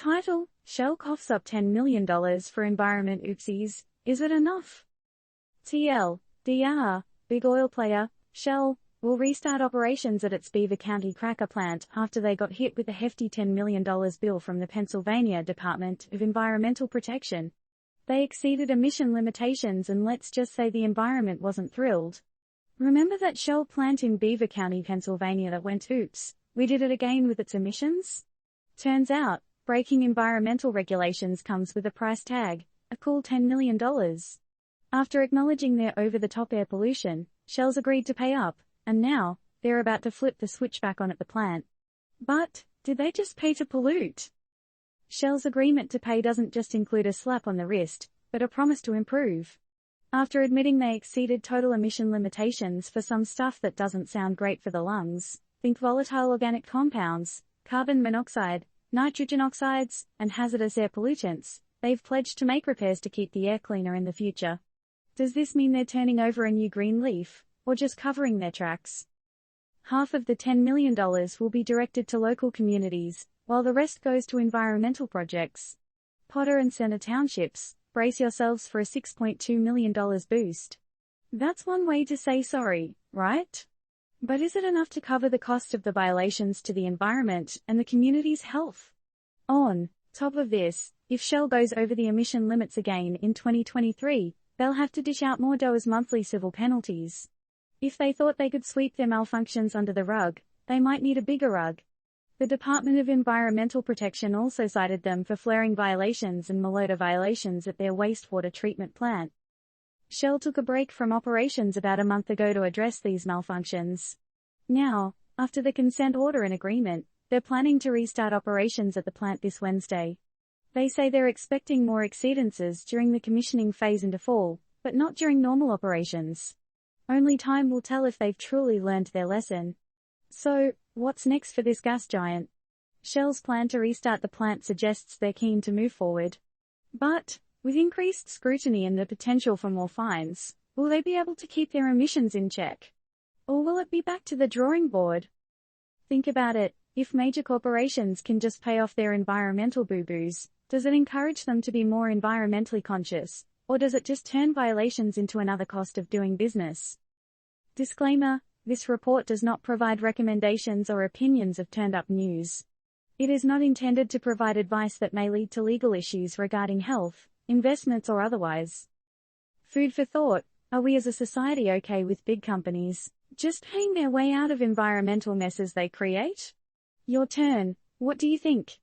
Title: Shell coughs up $10 million for environment oopsies. Is it enough? TLDR, big oil player, Shell, will restart operations at its Beaver County cracker plant after they got hit with a hefty $10 million bill from the Pennsylvania Department of Environmental Protection. They exceeded emission limitations, and let's just say the environment wasn't thrilled. Remember that Shell plant in Beaver County, Pennsylvania that went oops, we did it again with its emissions? Turns out, breaking environmental regulations comes with a price tag, a cool $10 million. After acknowledging their over-the-top air pollution, Shell's agreed to pay up, and now, they're about to flip the switch back on at the plant. But, did they just pay to pollute? Shell's agreement to pay doesn't just include a slap on the wrist, but a promise to improve. After admitting they exceeded total emission limitations for some stuff that doesn't sound great for the lungs, think volatile organic compounds, carbon monoxide, nitrogen oxides, and hazardous air pollutants, they've pledged to make repairs to keep the air cleaner in the future. Does this mean they're turning over a new green leaf, or just covering their tracks? Half of the $10 million will be directed to local communities, while the rest goes to environmental projects. Potter and Center Townships, brace yourselves for a $6.2 million boost. That's one way to say sorry, right? But is it enough to cover the cost of the violations to the environment and the community's health? On top of this, if Shell goes over the emission limits again in 2023, they'll have to dish out more dough as monthly civil penalties. If they thought they could sweep their malfunctions under the rug, they might need a bigger rug. The Department of Environmental Protection also cited them for flaring violations and malodor violations at their wastewater treatment plant. Shell took a break from operations about a month ago to address these malfunctions. Now, after the consent order and agreement, they're planning to restart operations at the plant this Wednesday. They say they're expecting more exceedances during the commissioning phase into fall, but not during normal operations. Only time will tell if they've truly learned their lesson. So, what's next for this gas giant? Shell's plan to restart the plant suggests they're keen to move forward. But, with increased scrutiny and the potential for more fines, will they be able to keep their emissions in check? Or will it be back to the drawing board? Think about it, if major corporations can just pay off their environmental boo-boos, does it encourage them to be more environmentally conscious, or does it just turn violations into another cost of doing business? Disclaimer: this report does not provide recommendations or opinions of turned-up news. It is not intended to provide advice that may lead to legal issues regarding health, investments or otherwise. Food for thought: are we as a society okay with big companies just paying their way out of environmental messes they create? Your turn. What do you think?